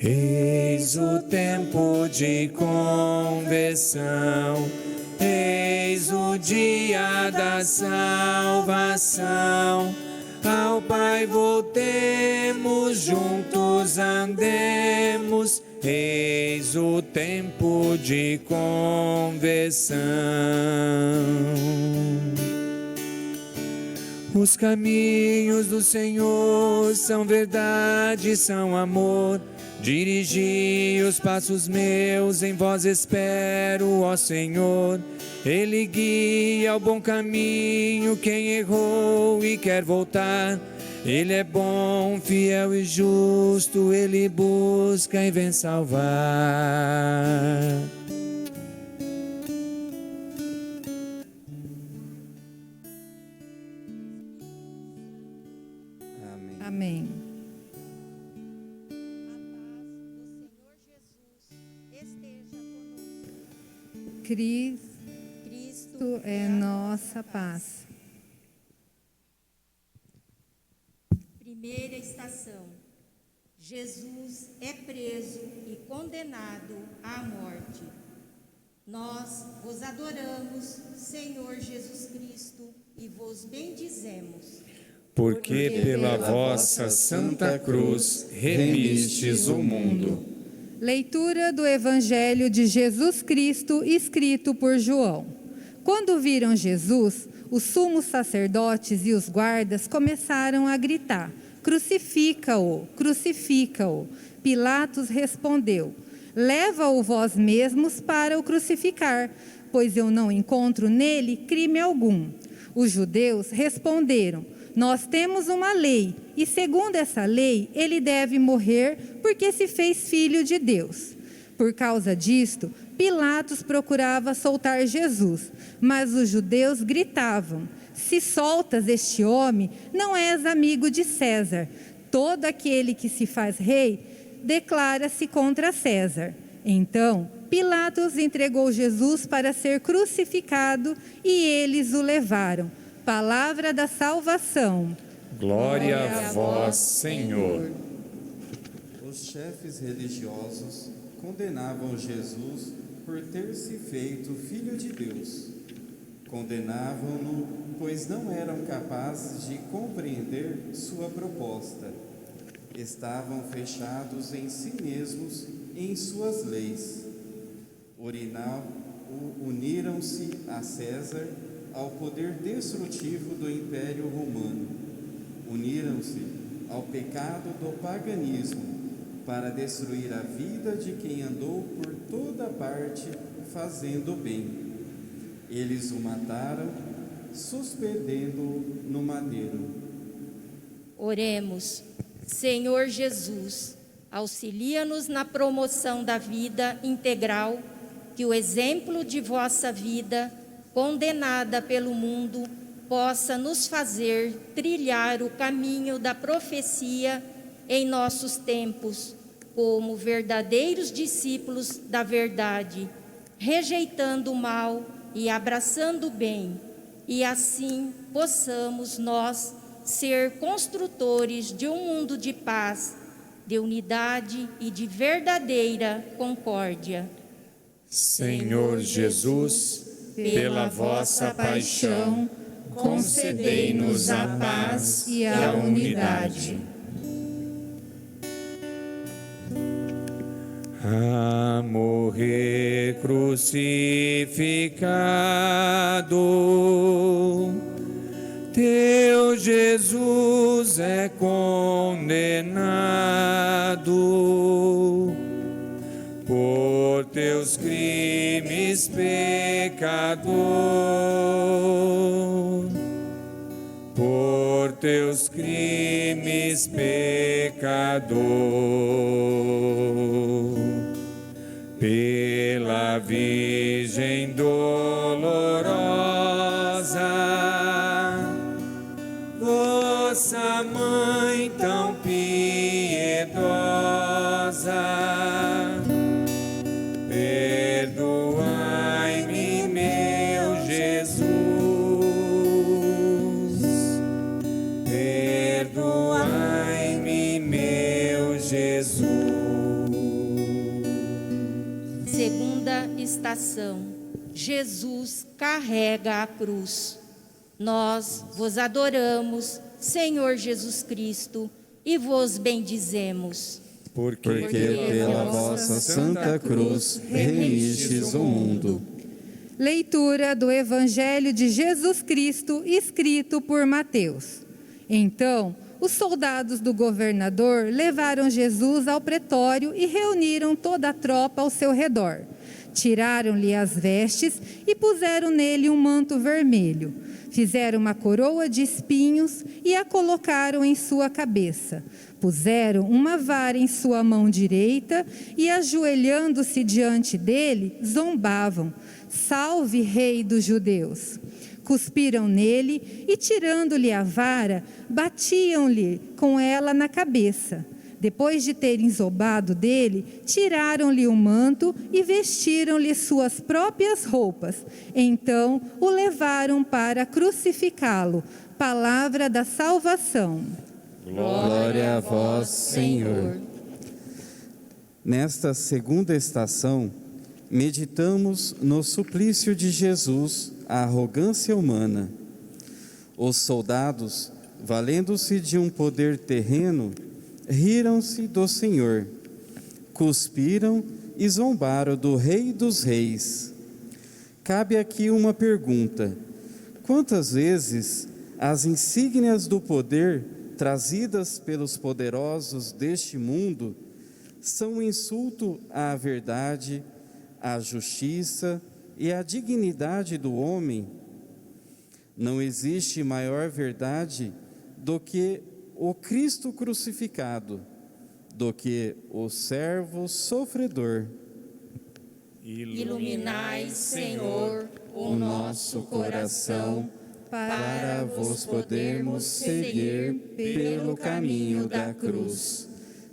Eis o tempo de conversão, eis o dia da salvação. Ao Pai voltemos, juntos andemos, eis o tempo de conversão. Os caminhos do Senhor são verdade, são amor. Dirigi os passos meus, em vós espero, ó Senhor. Ele guia ao bom caminho quem errou e quer voltar. Ele é bom, fiel e justo, Ele busca e vem salvar. Amém. Amém. Cristo é nossa paz. Primeira estação. Jesus é preso e condenado à morte. Nós vos adoramos, Senhor Jesus Cristo, e vos bendizemos. Porque pela vossa santa cruz remistes o mundo. Leitura do Evangelho de Jesus Cristo, escrito por João. Quando viram Jesus, os sumos sacerdotes e os guardas começaram a gritar: crucifica-o, crucifica-o. Pilatos respondeu: leva-o vós mesmos para o crucificar, pois eu não encontro nele crime algum. Os judeus responderam: nós temos uma lei, e segundo essa lei, ele deve morrer porque se fez filho de Deus. Por causa disto, Pilatos procurava soltar Jesus, mas os judeus gritavam: se soltas este homem, não és amigo de César. Todo aquele que se faz rei declara-se contra César. Então, Pilatos entregou Jesus para ser crucificado e eles o levaram. Palavra da salvação. Glória a vós, Senhor. Os chefes religiosos condenavam Jesus por ter se feito filho de Deus. Condenavam-no, pois não eram capazes de compreender sua proposta. Estavam fechados em si mesmos e em suas leis. Uniram-se a César, ao poder destrutivo do Império Romano. Uniram-se ao pecado do paganismo, para destruir a vida de quem andou por toda parte fazendo bem. Eles o mataram, suspendendo-o no madeiro. Oremos. Senhor Jesus, auxilia-nos na promoção da vida integral, que o exemplo de vossa vida, condenada pelo mundo, possa nos fazer trilhar o caminho da profecia em nossos tempos, como verdadeiros discípulos da verdade, rejeitando o mal e abraçando o bem, e assim possamos nós ser construtores de um mundo de paz, de unidade e de verdadeira concórdia. Senhor Jesus, pela vossa paixão, concedei-nos a paz e a unidade. A morrer crucificado, teu Jesus é condenado. Por teus crimes, pecador, por teus crimes, pecador, pela Virgem dolorosa, vossa mãe tão piedosa, perdoai-me, meu Jesus, perdoai-me, meu Jesus. estação, Jesus carrega a cruz. Nós vos adoramos, Senhor Jesus Cristo, e vos bendizemos. Porque pela vossa santa cruz remistes o mundo. Leitura do Evangelho de Jesus Cristo, escrito por Mateus. Então, os soldados do governador levaram Jesus ao pretório e reuniram toda a tropa ao seu redor. Tiraram-lhe as vestes e puseram nele um manto vermelho. Fizeram uma coroa de espinhos e a colocaram em sua cabeça. Puseram uma vara em sua mão direita e, ajoelhando-se diante dele, zombavam: Salve, Rei dos Judeus! Cuspiram nele e, tirando-lhe a vara, batiam-lhe com ela na cabeça. Depois de terem zombado dele, tiraram-lhe o manto e vestiram-lhe suas próprias roupas. Então o levaram para crucificá-lo. Palavra da salvação. Glória a vós, Senhor. Nesta segunda estação, meditamos no suplício de Jesus, a arrogância humana. Os soldados, valendo-se de um poder terreno, riram-se do Senhor, cuspiram e zombaram do Rei dos Reis. Cabe aqui uma pergunta: quantas vezes as insígnias do poder trazidas pelos poderosos deste mundo são um insulto à verdade, à justiça e à dignidade do homem? Não existe maior verdade do que o Cristo crucificado, do que o servo sofredor. Iluminai, Senhor, o nosso coração, para vos podermos seguir pelo caminho da cruz.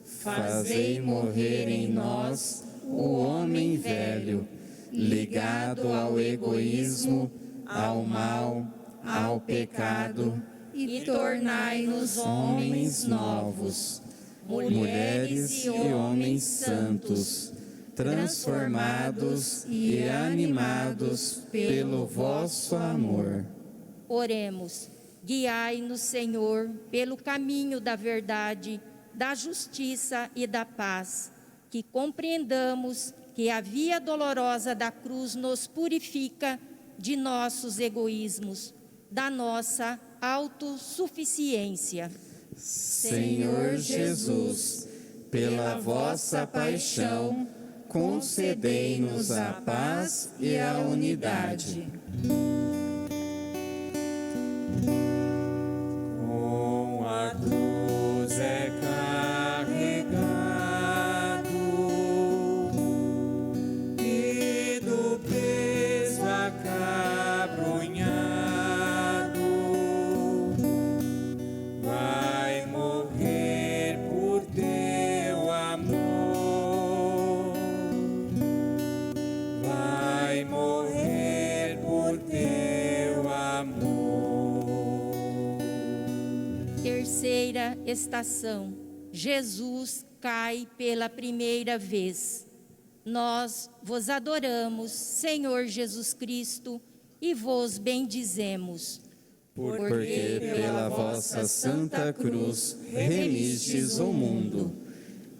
Fazei morrer em nós o homem velho, ligado ao egoísmo, ao mal, ao pecado, e tornai-nos homens novos, mulheres e homens santos, transformados e animados pelo vosso amor. Oremos. Guiai-nos, Senhor, pelo caminho da verdade, da justiça e da paz, que compreendamos que a via dolorosa da cruz nos purifica de nossos egoísmos, da nossa autossuficiência. Senhor Jesus, pela vossa paixão, concedei-nos a paz e a unidade. Com a cruz é carregado e do peso acabrunhado, vai morrer por teu amor, vai morrer por teu amor. Terceira estação. Jesus cai pela primeira vez. Nós vos adoramos, Senhor Jesus Cristo, e vos bendizemos. Porque pela vossa santa cruz remistes o mundo.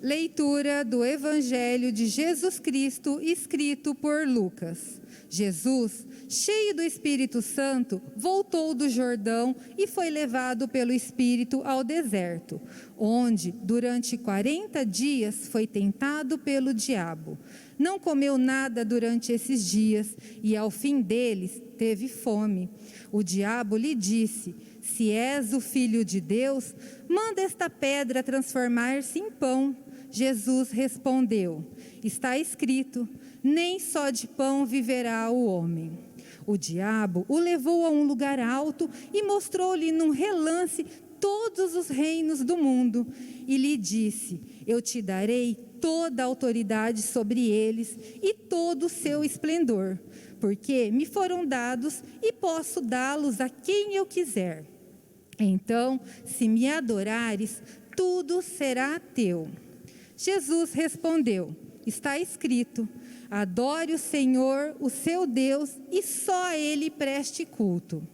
Leitura do Evangelho de Jesus Cristo, escrito por Lucas. Jesus, cheio do Espírito Santo, voltou do Jordão e foi levado pelo Espírito ao deserto, onde, durante 40 dias, foi tentado pelo diabo. Não comeu nada durante esses dias e, ao fim deles, teve fome. O diabo lhe disse: se és o Filho de Deus, manda esta pedra transformar-se em pão. Jesus respondeu: está escrito, nem só de pão viverá o homem. O diabo o levou a um lugar alto e mostrou-lhe num relance todos os reinos do mundo. E lhe disse: eu te darei toda a autoridade sobre eles e todo o seu esplendor, porque me foram dados e posso dá-los a quem eu quiser. Então, se me adorares, tudo será teu. Jesus respondeu: Está escrito: adore o Senhor, o seu Deus, e só a Ele preste culto.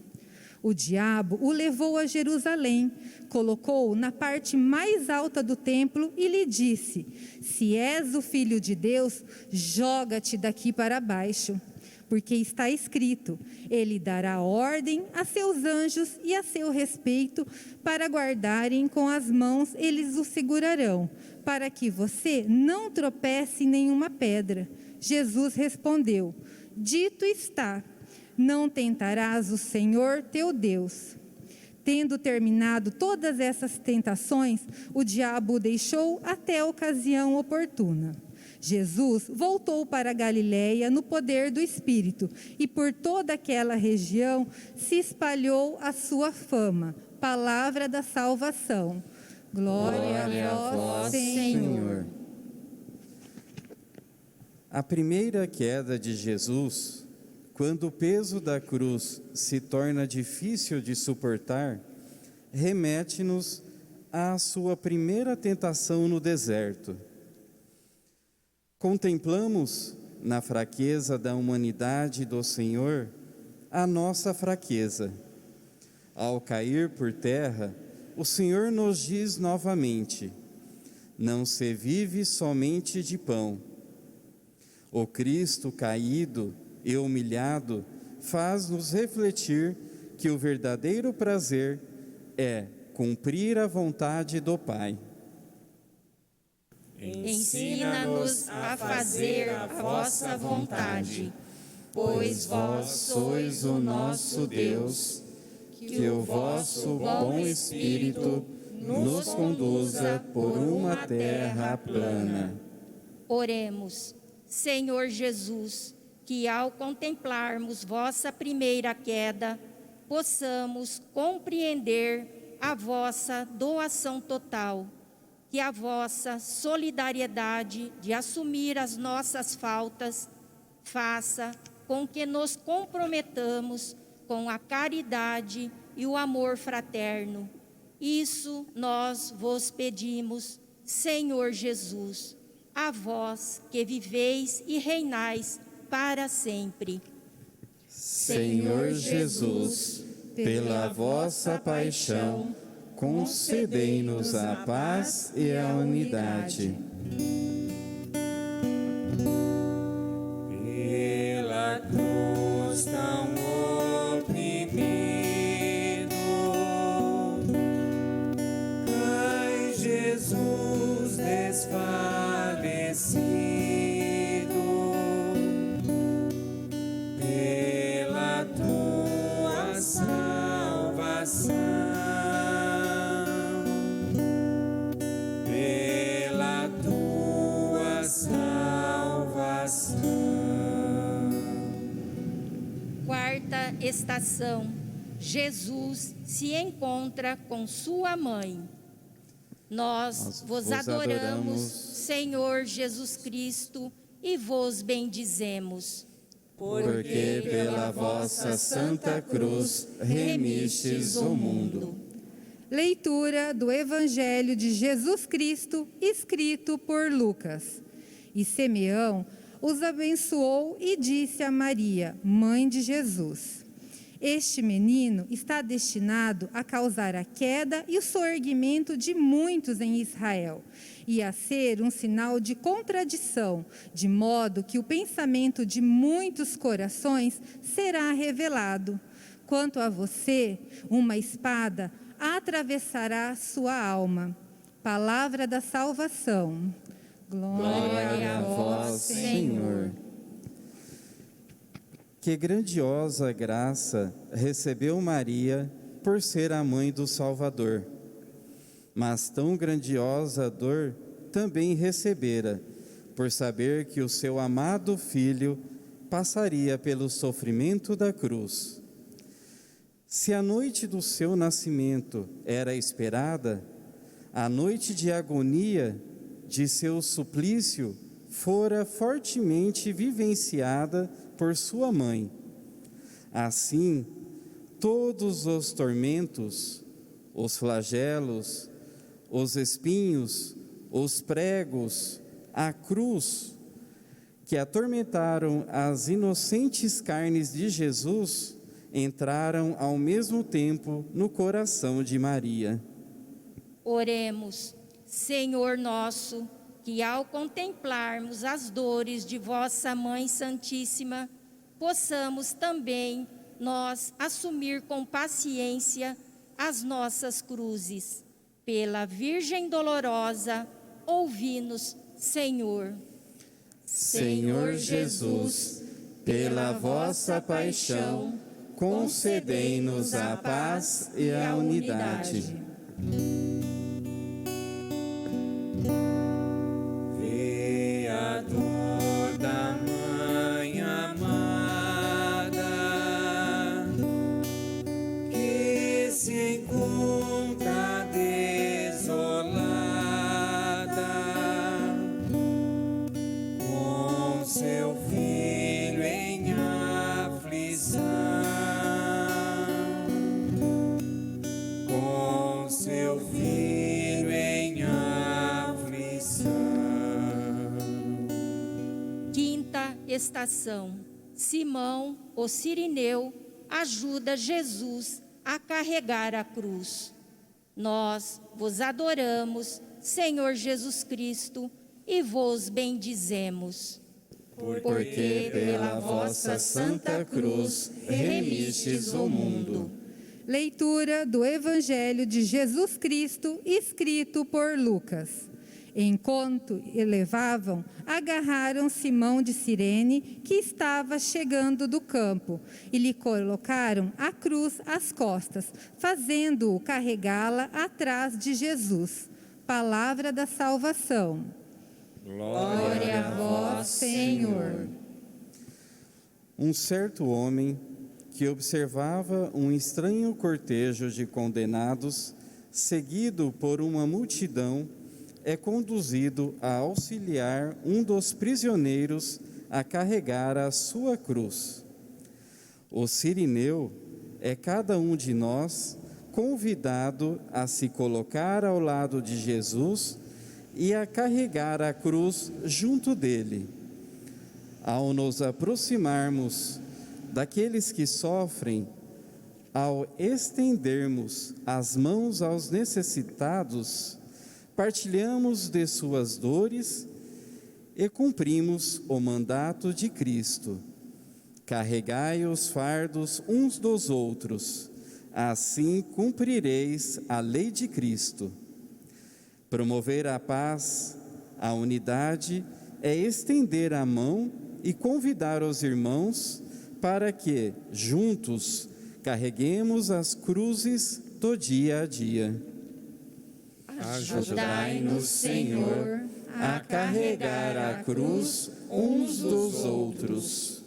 O diabo o levou a Jerusalém, colocou-o na parte mais alta do templo e lhe disse: se és o Filho de Deus, joga-te daqui para baixo. Porque está escrito: ele dará ordem a seus anjos e a seu respeito, para guardarem com as mãos, eles o segurarão, para que você não tropece em nenhuma pedra. Jesus respondeu: dito está, não tentarás o Senhor teu Deus. Tendo terminado todas essas tentações, o diabo o deixou até a ocasião oportuna. Jesus voltou para a Galiléia no poder do Espírito, e por toda aquela região se espalhou a sua fama. Palavra da salvação. Glória a vós, Senhor. A primeira queda de Jesus, quando o peso da cruz se torna difícil de suportar, remete-nos à sua primeira tentação no deserto. Contemplamos, na fraqueza da humanidade do Senhor, a nossa fraqueza. Ao cair por terra, o Senhor nos diz novamente: não se vive somente de pão. O Cristo caído e humilhado faz-nos refletir que o verdadeiro prazer é cumprir a vontade do Pai. Ensina-nos a fazer a vossa vontade, pois vós sois o nosso Deus. Que o vosso bom Espírito nos conduza por uma terra plana. Oremos. Senhor Jesus, que ao contemplarmos vossa primeira queda, possamos compreender a vossa doação total, que a vossa solidariedade de assumir as nossas faltas faça com que nos comprometamos com a caridade e o amor fraterno. Isso nós vos pedimos, Senhor Jesus, a vós que viveis e reinais para sempre. Senhor Jesus, pela vossa paixão, concedei-nos a paz e a unidade. Pela cruz tão oprimido, cai Jesus desfalecido. Pela tua salvação, pela tua salvação. Quarta estação. Jesus se encontra com sua mãe. Nós vos adoramos, Senhor Jesus Cristo, e vos bendizemos. Porque pela vossa santa cruz remistes o mundo. Leitura do Evangelho de Jesus Cristo, escrito por Lucas. E Simeão os abençoou e disse a Maria, mãe de Jesus: este menino está destinado a causar a queda e o soerguimento de muitos em Israel, e a ser um sinal de contradição, de modo que o pensamento de muitos corações será revelado. Quanto a você, uma espada atravessará sua alma. Palavra da salvação. Glória a vós, Senhor. Que grandiosa graça recebeu Maria por ser a mãe do Salvador. Mas tão grandiosa dor também recebera, por saber que o seu amado Filho passaria pelo sofrimento da cruz. Se a noite do seu nascimento era esperada, a noite de agonia de seu suplício fora fortemente vivenciada por sua mãe. Assim, todos os tormentos, os flagelos, os espinhos, os pregos, a cruz, que atormentaram as inocentes carnes de Jesus, entraram ao mesmo tempo no coração de Maria. Oremos, Senhor nosso, que ao contemplarmos as dores de vossa Mãe Santíssima, possamos também nós assumir com paciência as nossas cruzes. Pela Virgem dolorosa, ouvi-nos, Senhor. Senhor Jesus, pela vossa paixão, concedei-nos a paz e a unidade. Veador da Mãe amada, que se encontra desolada, com seu filho em aflição, com seu filho em aflição. Quinta estação. Simão, o Cirineu, ajuda Jesus a carregar a cruz. Nós vos adoramos, Senhor Jesus Cristo, e vos bendizemos. Porque pela vossa santa cruz remistes o mundo. Leitura do Evangelho de Jesus Cristo, escrito por Lucas. Enquanto elevavam, agarraram Simão de Cirene, que estava chegando do campo, e lhe colocaram a cruz às costas, fazendo-o carregá-la atrás de Jesus. Palavra da salvação. Glória a vós, Senhor. Um certo homem que observava um estranho cortejo de condenados, seguido por uma multidão, é conduzido a auxiliar um dos prisioneiros a carregar a sua cruz. O Cirineu é cada um de nós convidado a se colocar ao lado de Jesus e a carregar a cruz junto dele. Ao nos aproximarmos daqueles que sofrem, ao estendermos as mãos aos necessitados, partilhamos de suas dores e cumprimos o mandato de Cristo. Carregai os fardos uns dos outros, assim cumprireis a lei de Cristo. Promover a paz, a unidade, é estender a mão e convidar os irmãos para que, juntos, carreguemos as cruzes do dia a dia. Ajudai-nos, Senhor, a carregar a cruz uns dos outros.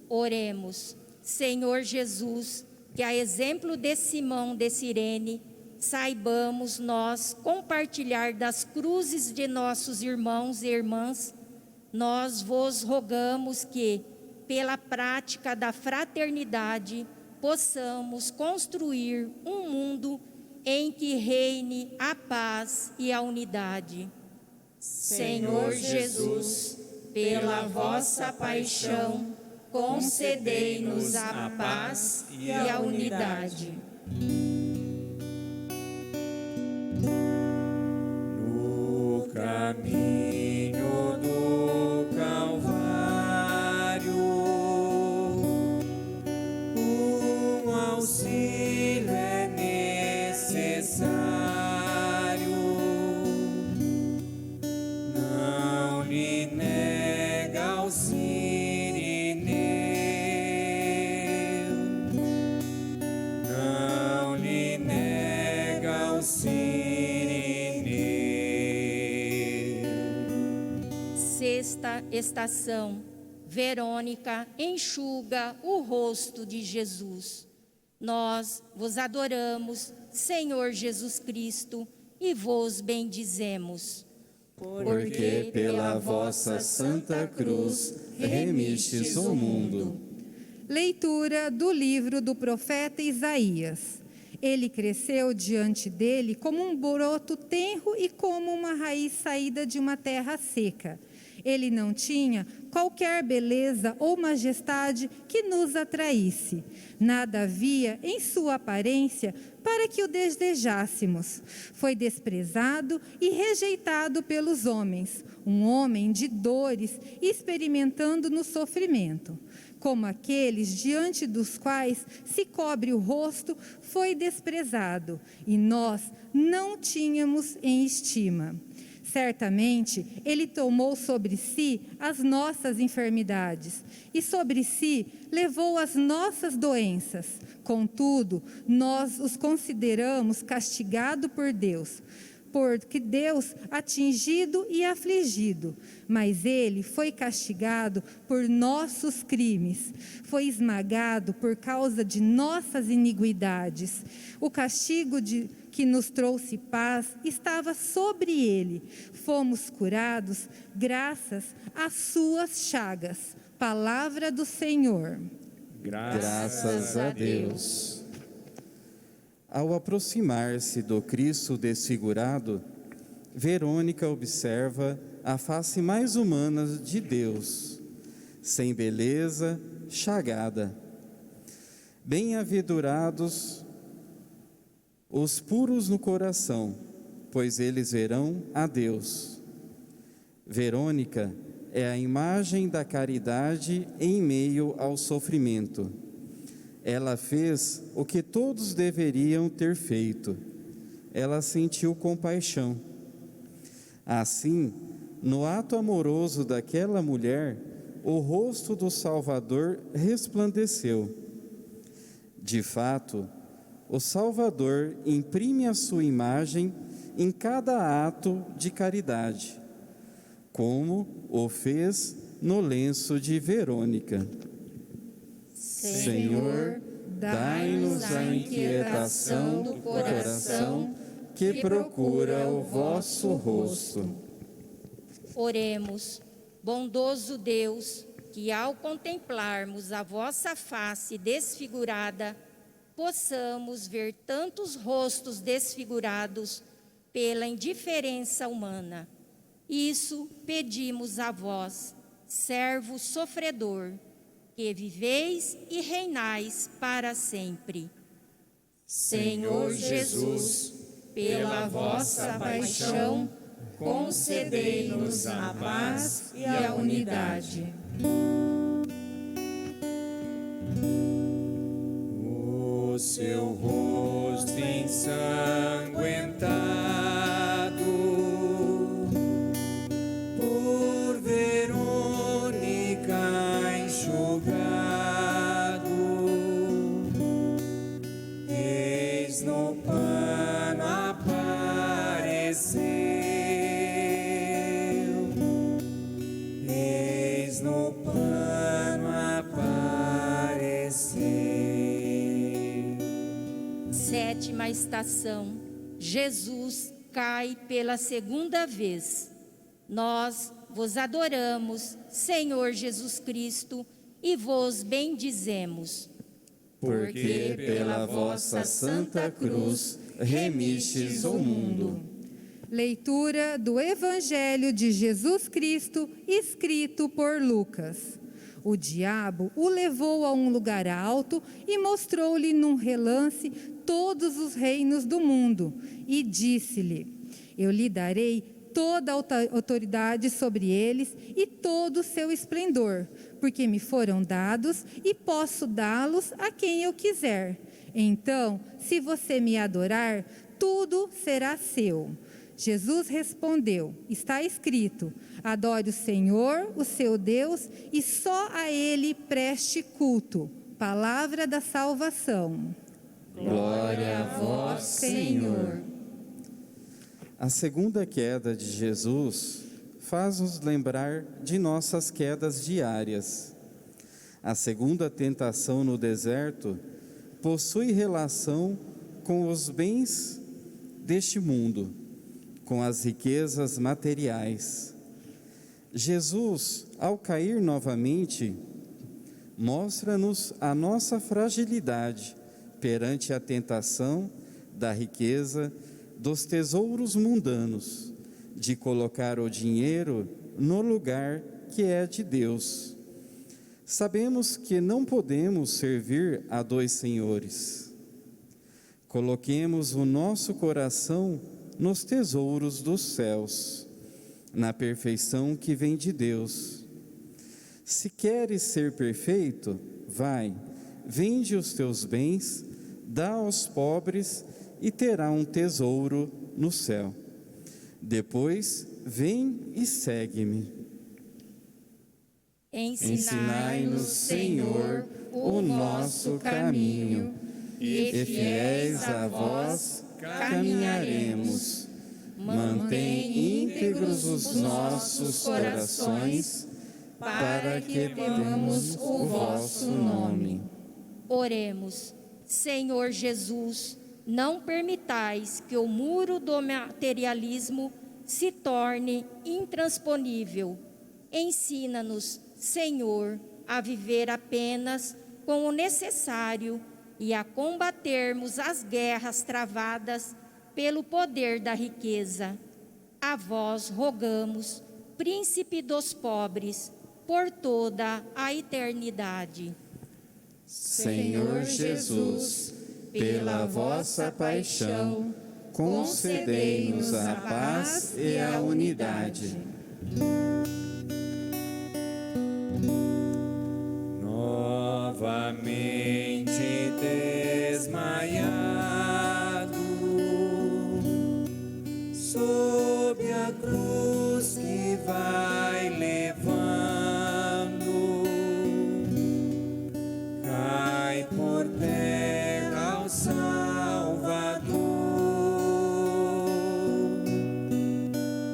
Oremos, Senhor Jesus, que a exemplo de Simão de Cirene, saibamos nós compartilhar das cruzes de nossos irmãos e irmãs. Nós vos rogamos que, pela prática da fraternidade, possamos construir um mundo em que reine a paz e a unidade. Senhor Jesus, pela vossa paixão, concedei-nos a paz e a unidade. No caminho do Calvário, um auxílio é necessário. Não lhe nega ao Cirineu, não lhe nega ao Cirineu. Sexta estação. Verônica enxuga o rosto de Jesus. Nós vos adoramos, Senhor Jesus Cristo, e vos bendizemos. Porque pela vossa santa cruz remistes o mundo. Leitura do livro do profeta Isaías. Ele cresceu diante dele como um broto tenro e como uma raiz saída de uma terra seca. Ele não tinha qualquer beleza ou majestade que nos atraísse. Nada havia em sua aparência para que o desejássemos. Foi desprezado e rejeitado pelos homens, um homem de dores, experimentando no sofrimento. Como aqueles diante dos quais se cobre o rosto, foi desprezado, e nós não tínhamos em estima. Certamente, Ele tomou sobre si as nossas enfermidades, e sobre si levou as nossas doenças. Contudo, nós os consideramos castigado por Deus, porque Deus atingido e afligido, mas Ele foi castigado por nossos crimes, foi esmagado por causa de nossas iniquidades. O castigo que nos trouxe paz estava sobre Ele. Fomos curados graças às suas chagas. Palavra do Senhor. Graças a Deus. Ao aproximar-se do Cristo desfigurado, Verônica observa a face mais humana de Deus, sem beleza, chagada. Bem-aventurados os puros no coração, pois eles verão a Deus. Verônica é a imagem da caridade em meio ao sofrimento. Ela fez o que todos deveriam ter feito. Ela sentiu compaixão. Assim, no ato amoroso daquela mulher, o rosto do Salvador resplandeceu. De fato, o Salvador imprime a sua imagem em cada ato de caridade, como o fez no lenço de Verônica. Senhor, dai-nos a inquietação do coração que procura o vosso rosto. Oremos, bondoso Deus, que ao contemplarmos a vossa face desfigurada, possamos ver tantos rostos desfigurados pela indiferença humana. Isso pedimos a vós, servo sofredor, que viveis e reinais para sempre. Senhor Jesus, pela vossa paixão, concedei-nos a paz e a unidade. O seu rosto ensanguentado por Verônica enxugado, eis no pano apareceu, eis no pano apareceu. Sétima estação. Jesus cai pela segunda vez. Nós vos adoramos, Senhor Jesus Cristo, e vos bendizemos. Porque pela vossa santa cruz remistes o mundo. Leitura do Evangelho de Jesus Cristo, escrito por Lucas. O diabo o levou a um lugar alto e mostrou-lhe num relance todos os reinos do mundo, e disse-lhe: eu lhe darei toda a autoridade sobre eles e todo o seu esplendor, porque me foram dados e posso dá-los a quem eu quiser. Então, se você me adorar, tudo será seu. Jesus respondeu: está escrito, adore o Senhor, o seu Deus, e só a Ele preste culto. Palavra da salvação. Glória a vós, Senhor. A segunda queda de Jesus faz-nos lembrar de nossas quedas diárias. A segunda tentação no deserto possui relação com os bens deste mundo, com as riquezas materiais. Jesus, ao cair novamente, mostra-nos a nossa fragilidade perante a tentação da riqueza, dos tesouros mundanos, de colocar o dinheiro no lugar que é de Deus. Sabemos que não podemos servir a dois senhores. Coloquemos o nosso coração nos tesouros dos céus, na perfeição que vem de Deus. Se queres ser perfeito, vai, vende os teus bens, dá aos pobres e terá um tesouro no céu. Depois, vem e segue-me. Ensinai-nos, Senhor, o nosso caminho, e fiéis a vós caminharemos. Mantém íntegros os nossos corações, para que temamos o vosso nome. Oremos. Senhor Jesus, não permitais que o muro do materialismo se torne intransponível. Ensina-nos, Senhor, a viver apenas com o necessário e a combatermos as guerras travadas pelo poder da riqueza. A vós rogamos, Príncipe dos pobres, por toda a eternidade. Senhor Jesus, pela vossa paixão, concedei-nos a paz e a unidade. Novamente desmaiado, sob a cruz que vai levando, cai por terra o Salvador,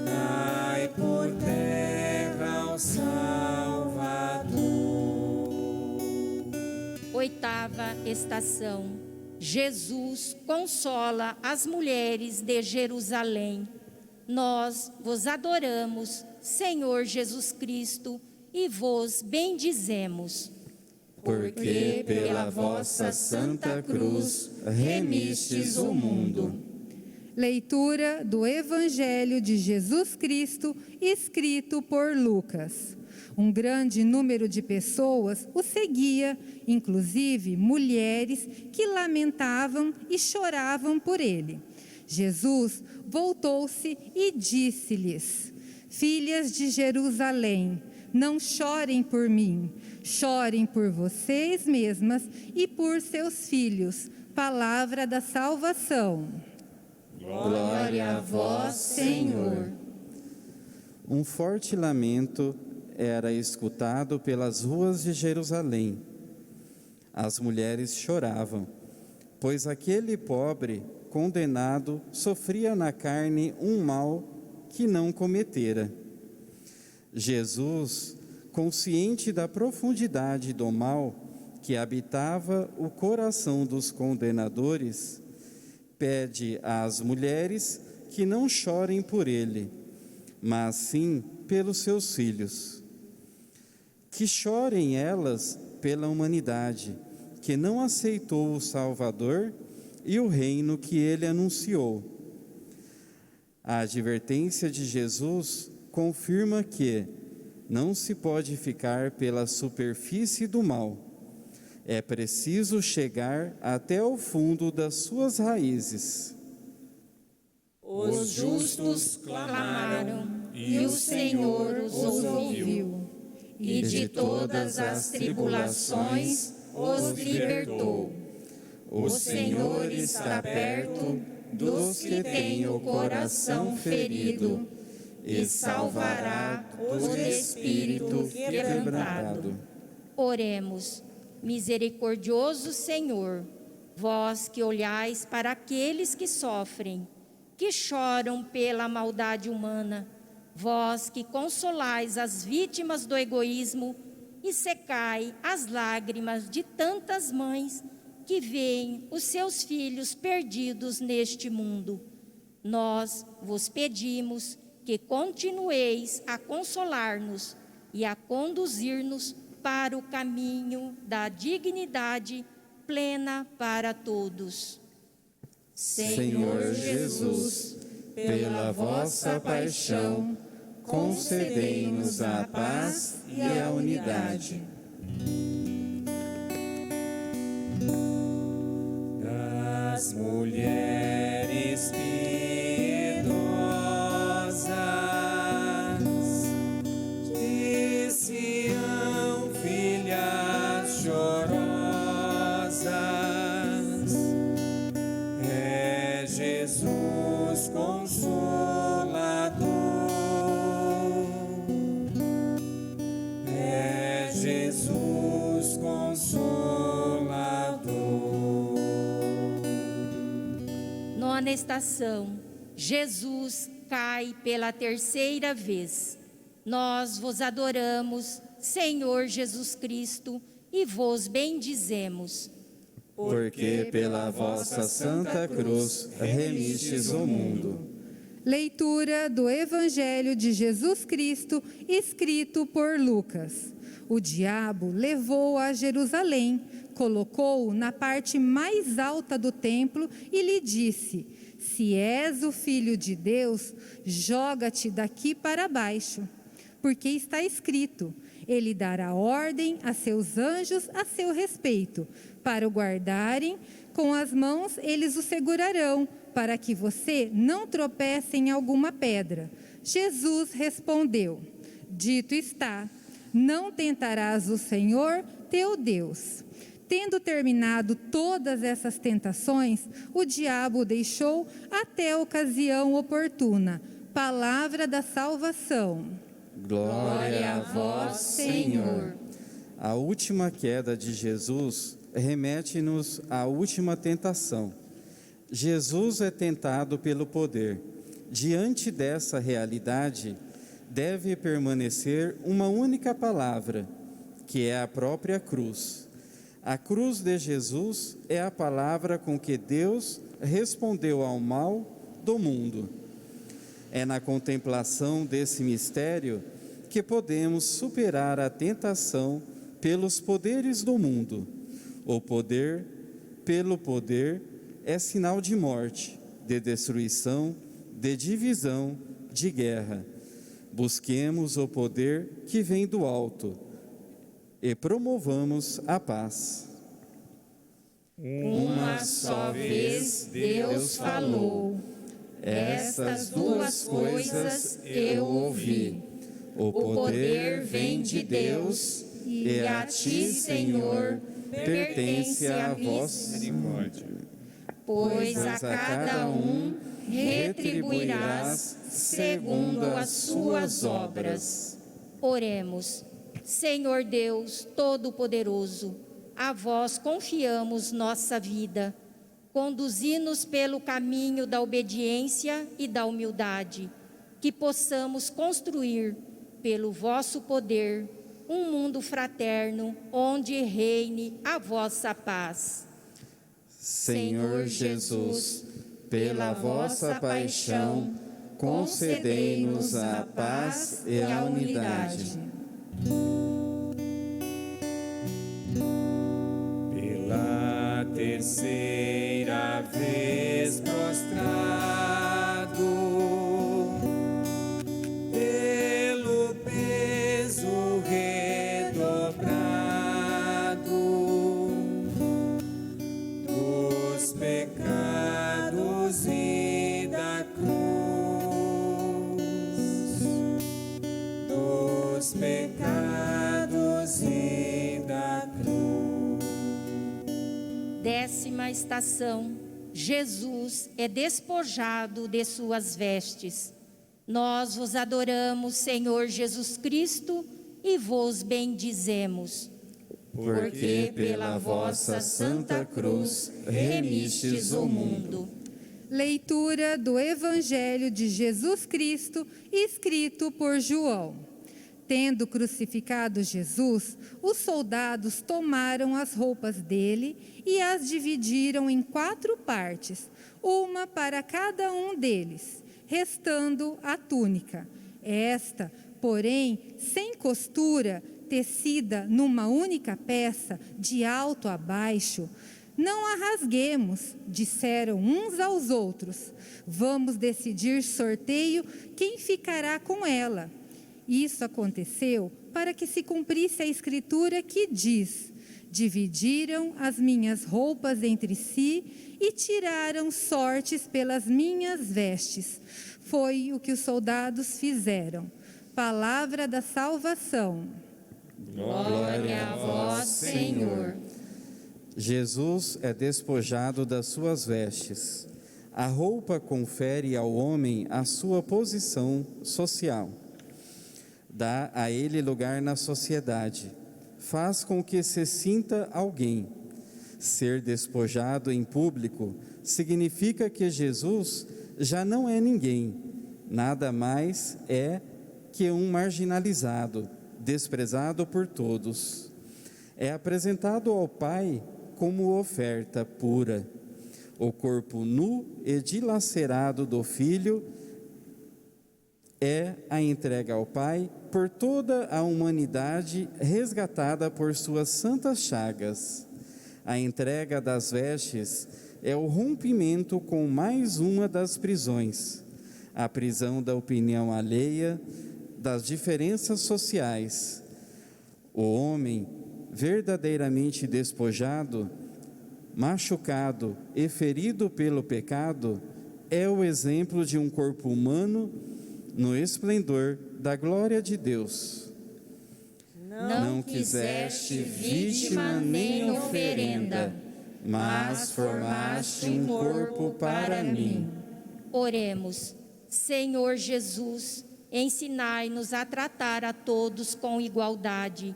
cai por terra o Salvador. Oitava estação. Jesus consola as mulheres de Jerusalém. Nós vos adoramos, Senhor Jesus Cristo, e vos bendizemos. Porque pela vossa santa cruz remistes o mundo. Leitura do Evangelho de Jesus Cristo, escrito por Lucas. Um grande número de pessoas o seguia, inclusive mulheres que lamentavam e choravam por ele. Jesus voltou-se e disse-lhes: Filhas de Jerusalém, não chorem por mim, chorem por vocês mesmas e por seus filhos. Palavra da salvação. Glória a vós, Senhor. Um forte lamento era escutado pelas ruas de Jerusalém. As mulheres choravam, pois aquele pobre condenado sofria na carne um mal que não cometera. Jesus, consciente da profundidade do mal que habitava o coração dos condenadores, pede às mulheres que não chorem por ele, mas sim pelos seus filhos. Que chorem elas pela humanidade, que não aceitou o Salvador e o reino que ele anunciou. A advertência de Jesus confirma que não se pode ficar pela superfície do mal. É preciso chegar até o fundo das suas raízes. Os justos clamaram, e o Senhor os ouviu, e de todas as tribulações os libertou. O Senhor está perto dos que têm o coração ferido, e salvará o espírito quebrantado. Oremos. Misericordioso Senhor, vós que olhais para aqueles que sofrem, que choram pela maldade humana, vós que consolais as vítimas do egoísmo e secai as lágrimas de tantas mães que veem os seus filhos perdidos neste mundo, nós vos pedimos que continueis a consolar-nos e a conduzir-nos para o caminho da dignidade plena para todos. Senhor Jesus, pela vossa paixão, concedei-nos a paz e a unidade. Das mulheres piedosas de Sião, filhas chorosas, é Jesus Consolador, é Jesus Consolador. Nona estação, Jesus cai pela terceira vez. Nós vos adoramos, Senhor Jesus Cristo, e vos bendizemos. Porque pela vossa santa cruz remistes o mundo. Leitura do Evangelho de Jesus Cristo, escrito por Lucas. O diabo levou-o a Jerusalém, colocou-o na parte mais alta do templo e lhe disse: se és o Filho de Deus, joga-te daqui para baixo. Porque está escrito: ele dará ordem a seus anjos a seu respeito, para o guardarem, com as mãos eles o segurarão, para que você não tropece em alguma pedra. Jesus respondeu: dito está, não tentarás o Senhor teu Deus. Tendo terminado todas essas tentações, o diabo o deixou até a ocasião oportuna. Palavra da salvação. Glória a vós, Senhor. A última queda de Jesus remete-nos à última tentação. Jesus é tentado pelo poder. Diante dessa realidade, deve permanecer uma única palavra, que é a própria cruz. A cruz de Jesus é a palavra com que Deus respondeu ao mal do mundo. É na contemplação desse mistério que podemos superar a tentação pelos poderes do mundo. O poder, pelo poder, é sinal de morte, de destruição, de divisão, de guerra. Busquemos o poder que vem do alto e promovamos a paz. Uma só vez Deus falou, estas duas coisas eu ouvi. O poder vem de Deus e a ti, Senhor, pertence a vós. Pois a cada um retribuirás segundo as suas obras. Oremos. Senhor Deus Todo-Poderoso, a vós confiamos nossa vida. Conduzi-nos pelo caminho da obediência e da humildade, que possamos construir, pelo vosso poder, um mundo fraterno, onde reine a vossa paz. Senhor Jesus, pela vossa paixão, concedei-nos a paz e a unidade. Pela terceira vez prostrado, pelo peso redobrado dos pecados e da cruz, dos pecados e da cruz. Décima estação, Jesus é despojado de suas vestes. Nós vos adoramos, Senhor Jesus Cristo, e vos bendizemos. Porque pela vossa santa cruz remistes o mundo. Leitura do Evangelho de Jesus Cristo, escrito por João. Tendo crucificado Jesus, os soldados tomaram as roupas dele e as dividiram em 4 partes, uma para cada um deles, restando a túnica. Esta, porém, sem costura, tecida numa única peça, de alto a baixo, Não a rasguemos, disseram uns aos outros. Vamos decidir sorteio quem ficará com ela. Isso aconteceu para que se cumprisse a escritura que diz: dividiram as minhas roupas entre si e tiraram sortes pelas minhas vestes. Foi o que os soldados fizeram. Palavra da salvação. Glória a vós, Senhor. Jesus é despojado das suas vestes. A roupa confere ao homem a sua posição social. Dá a ele lugar na sociedade. Faz com que se sinta alguém. Ser despojado em público significa que Jesus já não é ninguém. Nada mais é que um marginalizado, desprezado por todos. É apresentado ao Pai como oferta pura. O corpo nu e dilacerado do Filho é a entrega ao Pai por toda a humanidade resgatada por suas santas chagas. A entrega das vestes é o rompimento com mais uma das prisões, a prisão da opinião alheia, das diferenças sociais. O homem verdadeiramente despojado, machucado e ferido pelo pecado, é o exemplo de um corpo humano no esplendor da glória de Deus. Não quiseste vítima nem oferenda, mas formaste um corpo para mim. Oremos. Senhor Jesus, ensinai-nos a tratar a todos com igualdade,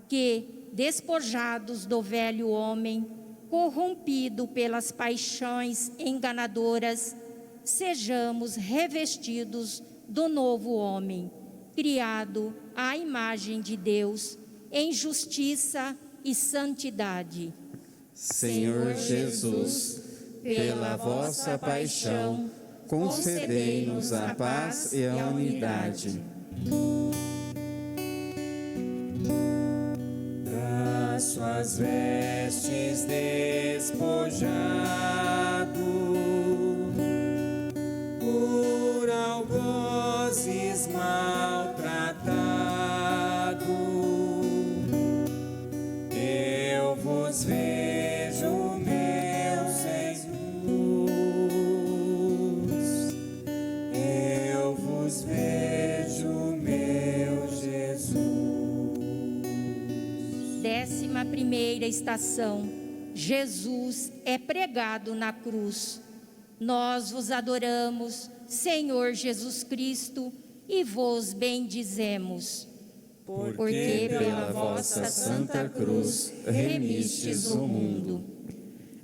que, despojados do velho homem, corrompido pelas paixões enganadoras, sejamos revestidos do novo homem, criado à imagem de Deus, em justiça e santidade. Senhor Jesus, pela vossa paixão, concedei-nos a paz e a unidade. Das suas vestes despojado, por algozes maltratado, eu vos vejo, meu Jesus, eu vos vejo, meu Jesus. 11ª estação. Jesus é pregado na cruz. Nós vos adoramos, Senhor Jesus Cristo, e vos bendizemos. Porque pela vossa santa cruz remistes o mundo.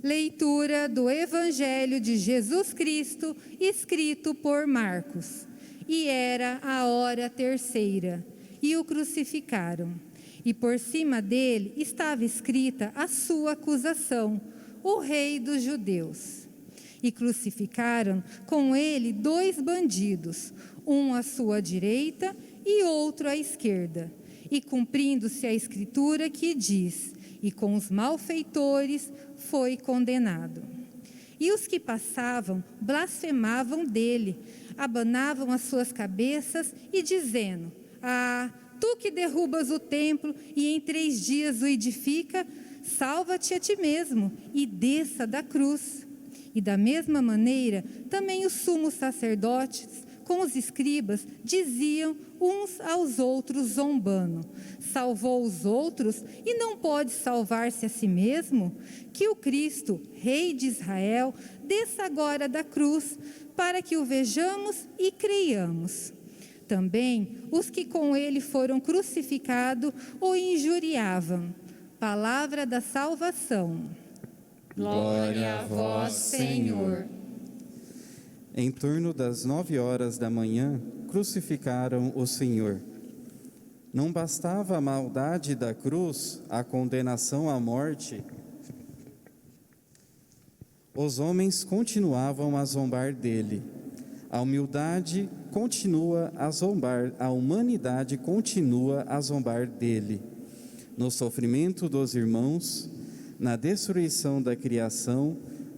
Leitura do Evangelho de Jesus Cristo, escrito por Marcos. E era a hora terceira, e o crucificaram. E por cima dele estava escrita a sua acusação: o Rei dos Judeus. E crucificaram com ele 2 bandidos, um à sua direita e outro à esquerda. E cumprindo-se a escritura que diz: e com os malfeitores foi condenado. E os que passavam blasfemavam dele, abanavam as suas cabeças e dizendo: ah, tu que derrubas o templo e em 3 dias o edifica, salva-te a ti mesmo e desça da cruz. E da mesma maneira, também os sumos sacerdotes, com os escribas, diziam uns aos outros zombando: salvou os outros e não pode salvar-se a si mesmo? Que o Cristo, Rei de Israel, desça agora da cruz, para que o vejamos e creiamos. Também os que com ele foram crucificados o injuriavam. Palavra da salvação. Glória a vós, Senhor. Em torno das 9 horas da manhã, crucificaram o Senhor. Não bastava a maldade da cruz, a condenação à morte. Os homens continuavam a zombar dele. A humildade continua a zombar, a humanidade continua a zombar dele. No sofrimento dos irmãos, na destruição da criação,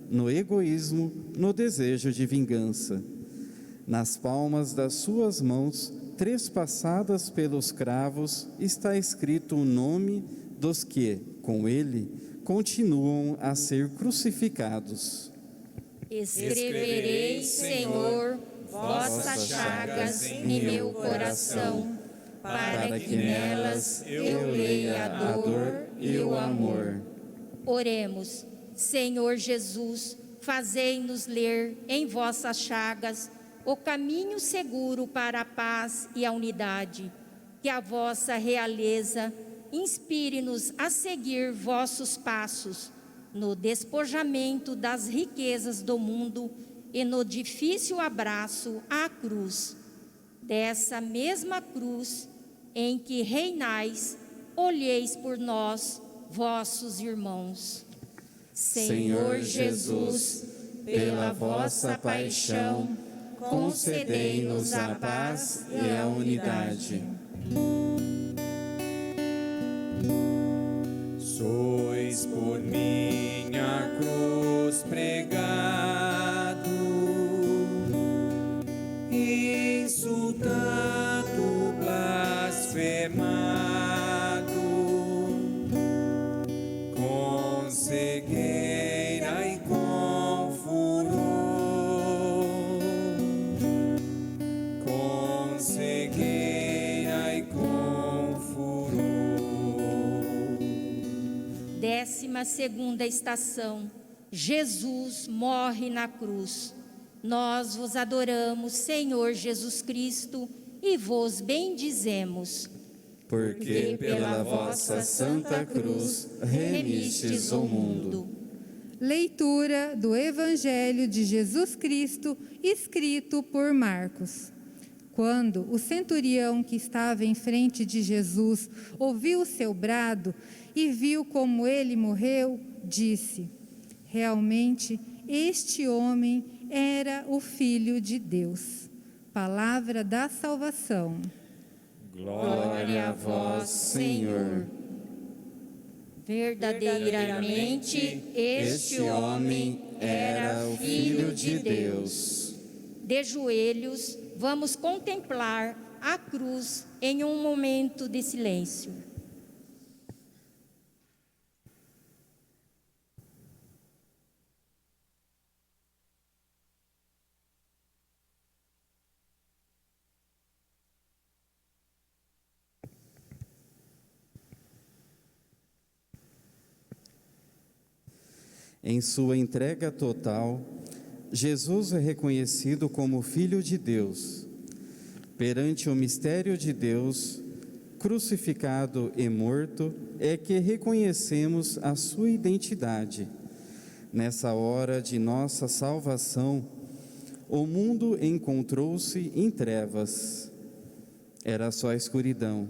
no egoísmo, no desejo de vingança. Nas palmas das suas mãos, trespassadas pelos cravos, está escrito o nome dos que, com ele, continuam a ser crucificados. Escreverei, Senhor, vossas chagas em meu coração, para que nelas eu leia a dor e o amor. Oremos. Senhor Jesus, fazei-nos ler em vossas chagas o caminho seguro para a paz e a unidade. Que a vossa realeza inspire-nos a seguir vossos passos no despojamento das riquezas do mundo e no difícil abraço à cruz. Dessa mesma cruz em que reinais, olheis por nós, vossos irmãos. Senhor Jesus, pela vossa paixão, concedei-nos a paz e a unidade. Sois por minha cruz pregado, insultado, blasfemado, com cegueira e com furor, com cegueira e com furor. 12ª estação. Jesus morre na cruz. Nós vos adoramos, Senhor Jesus Cristo, e vos bendizemos. Porque pela vossa santa cruz remistes o mundo. Leitura do Evangelho de Jesus Cristo, escrito por Marcos. Quando o centurião que estava em frente de Jesus ouviu o seu brado e viu como ele morreu, disse: realmente este homem era o Filho de Deus. Palavra da salvação. Glória a vós, Senhor. Verdadeiramente este homem era o Filho de Deus. De joelhos, vamos contemplar a cruz em um momento de silêncio. Em sua entrega total, Jesus é reconhecido como Filho de Deus. Perante o mistério de Deus, crucificado e morto, é que reconhecemos a sua identidade. Nessa hora de nossa salvação, o mundo encontrou-se em trevas. Era só escuridão.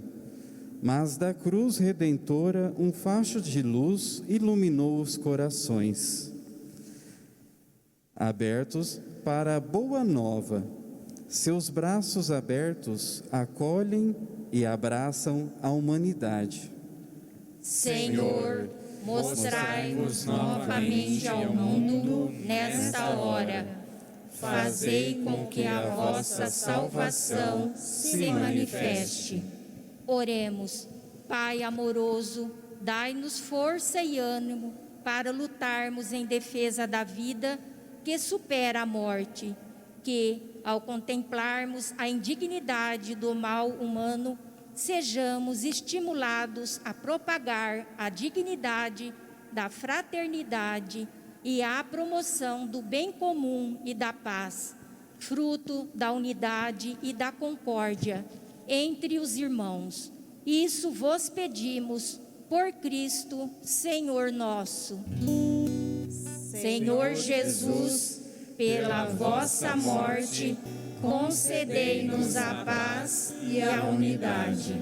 Mas da cruz redentora um facho de luz iluminou os corações. Abertos para a boa nova, seus braços abertos acolhem e abraçam a humanidade. Senhor, mostrai-vos novamente ao mundo nesta hora. Fazei com que a vossa salvação se manifeste. Oremos. Pai amoroso, dai-nos força e ânimo para lutarmos em defesa da vida que supera a morte, que, ao contemplarmos a indignidade do mal humano, sejamos estimulados a propagar a dignidade da fraternidade e a promoção do bem comum e da paz, fruto da unidade e da concórdia entre os irmãos. Isso vos pedimos por Cristo, Senhor nosso. Senhor Jesus, pela vossa morte, concedei-nos a paz e a unidade.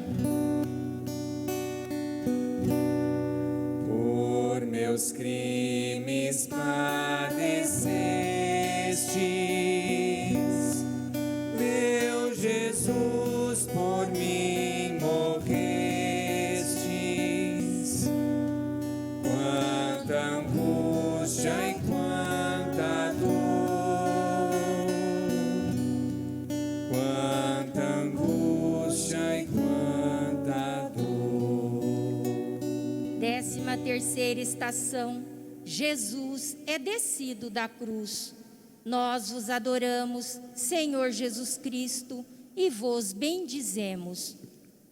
Por meus crimes padecestes, meu Jesus, por mim morrestes. Quando estação, Jesus é descido da cruz. Nós vos adoramos, Senhor Jesus Cristo, e vos bendizemos.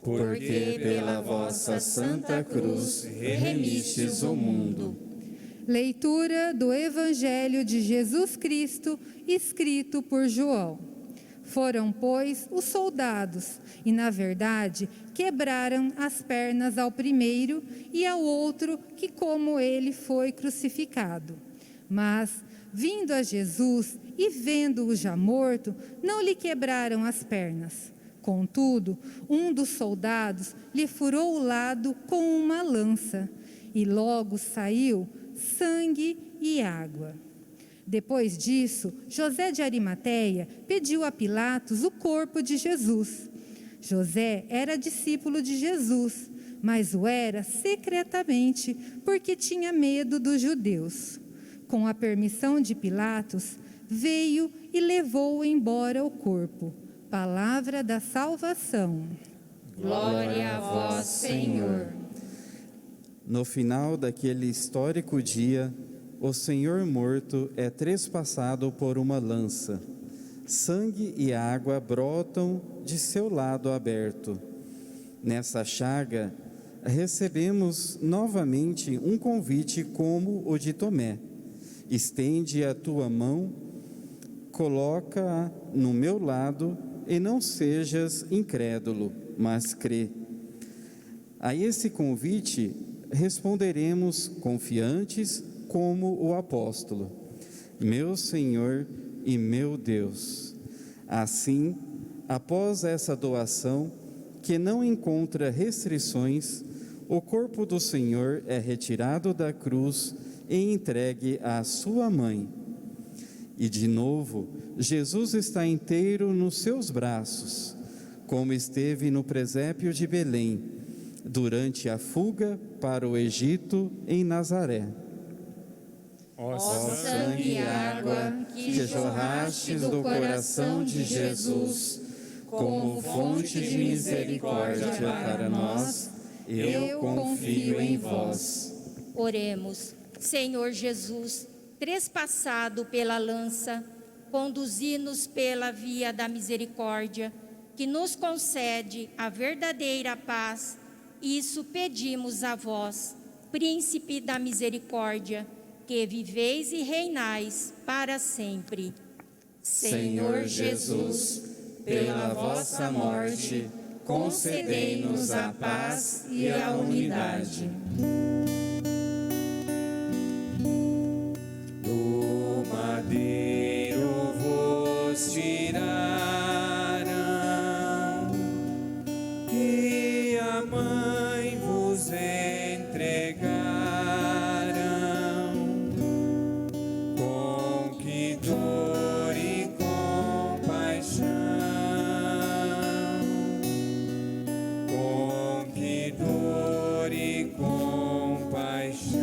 Porque pela vossa santa cruz remistes o mundo. Leitura do Evangelho de Jesus Cristo, escrito por João. Foram, pois, os soldados, e, na verdade, quebraram as pernas ao primeiro e ao outro, que como ele foi crucificado. Mas, vindo a Jesus e vendo-o já morto, não lhe quebraram as pernas. Contudo, um dos soldados lhe furou o lado com uma lança, e logo saiu sangue e água. Depois disso, José de Arimateia pediu a Pilatos o corpo de Jesus. José era discípulo de Jesus, mas o era secretamente, porque tinha medo dos judeus. Com a permissão de Pilatos, veio e levou embora o corpo. Palavra da salvação. Glória a vós, Senhor. No final daquele histórico dia, o Senhor morto é trespassado por uma lança. Sangue e água brotam de seu lado aberto. Nessa chaga, recebemos novamente um convite como o de Tomé. Estende a tua mão, coloca-a no meu lado e não sejas incrédulo, mas crê. A esse convite responderemos confiantes como o apóstolo: meu Senhor e meu Deus. Assim, após essa doação, que não encontra restrições, o corpo do Senhor é retirado da cruz e entregue à sua mãe. E de novo, Jesus está inteiro nos seus braços, como esteve no presépio de Belém, durante a fuga para o Egito em Nazaré. Ó sangue e água que jorrastes do coração de Jesus, como fonte de misericórdia para nós, eu confio em vós. Oremos. Senhor Jesus, trespassado pela lança, conduzi-nos pela via da misericórdia, que nos concede a verdadeira paz. Isso pedimos a vós, Príncipe da misericórdia, que viveis e reinais para sempre. Senhor Jesus, pela vossa morte, concedei-nos a paz e a unidade. Do madeiro vos tiraram e a mãe vos entregaram. Com que dor e compaixão, com que dor e compaixão.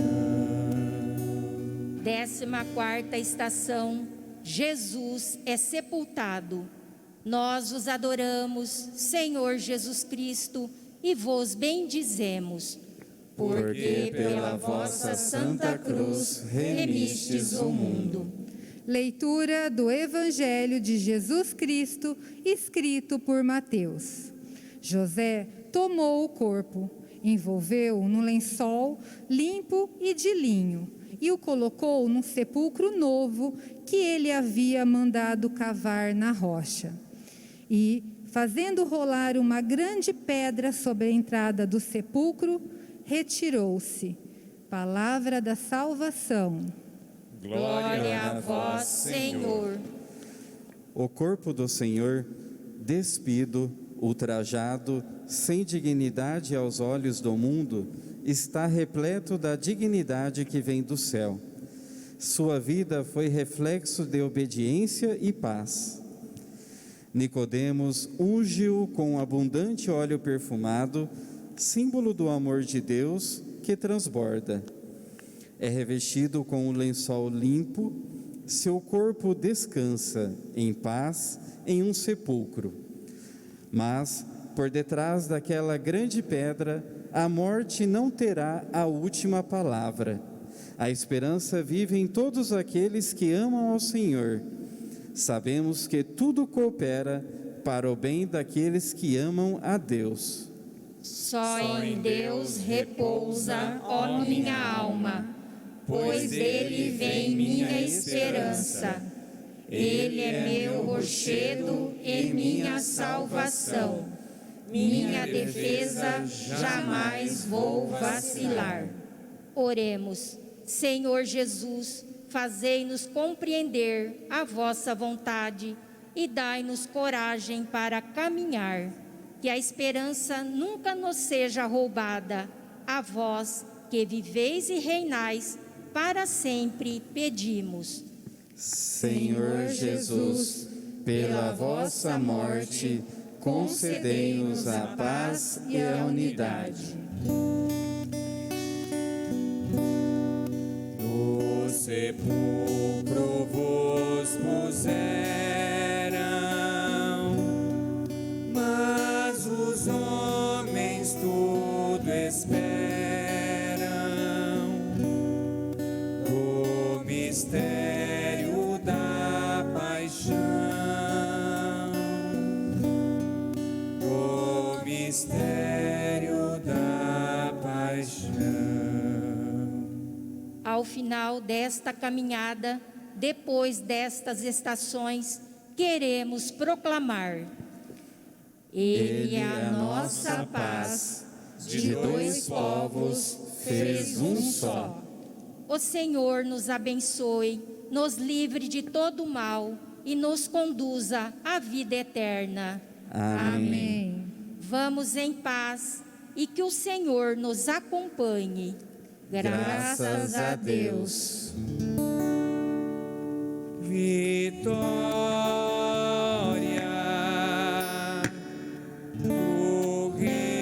14ª estação, Jesus é sepultado. Nós vos adoramos, Senhor Jesus Cristo, e vos bendizemos. Porque pela vossa santa cruz remistes o mundo. Leitura do Evangelho de Jesus Cristo, escrito por Mateus. José tomou o corpo, envolveu-o num lençol limpo e de linho, e o colocou num sepulcro novo que ele havia mandado cavar na rocha. E, fazendo rolar uma grande pedra sobre a entrada do sepulcro, retirou-se. Palavra da salvação. Glória a vós, Senhor. O corpo do Senhor, despido, ultrajado, sem dignidade aos olhos do mundo, está repleto da dignidade que vem do céu. Sua vida foi reflexo de obediência e paz. Nicodemos unge-o com abundante óleo perfumado, símbolo do amor de Deus que transborda. É revestido com um lençol limpo, seu corpo descansa em paz em um sepulcro. Mas, por detrás daquela grande pedra, a morte não terá a última palavra. A esperança vive em todos aqueles que amam ao Senhor. Sabemos que tudo coopera para o bem daqueles que amam a Deus. Só em Deus repousa, ó minha alma, pois dele vem minha esperança. Ele é meu rochedo e minha salvação. Minha defesa, jamais vou vacilar. Oremos. Senhor Jesus, fazei-nos compreender a vossa vontade e dai-nos coragem para caminhar. Que a esperança nunca nos seja roubada. A vós, que viveis e reinais, para sempre pedimos. Senhor Jesus, pela vossa morte, concedei-nos a paz e a unidade. Do sepulcro vos puseram, mas os homens tudo esperam. Do mistério da paixão, do mistério da paixão. Ao final desta caminhada, depois destas estações, queremos proclamar: Ele é a nossa paz, de dois povos fez um só. O Senhor nos abençoe, nos livre de todo mal e nos conduza à vida eterna. Amém. Vamos em paz e que o Senhor nos acompanhe. Graças a Deus. Vitória, tu reinarás,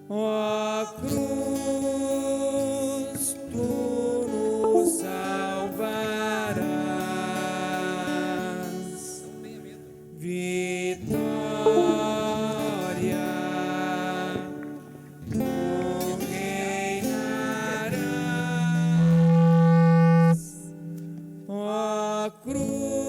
ó cruz, tu nos salvarás. Vitória, cruz.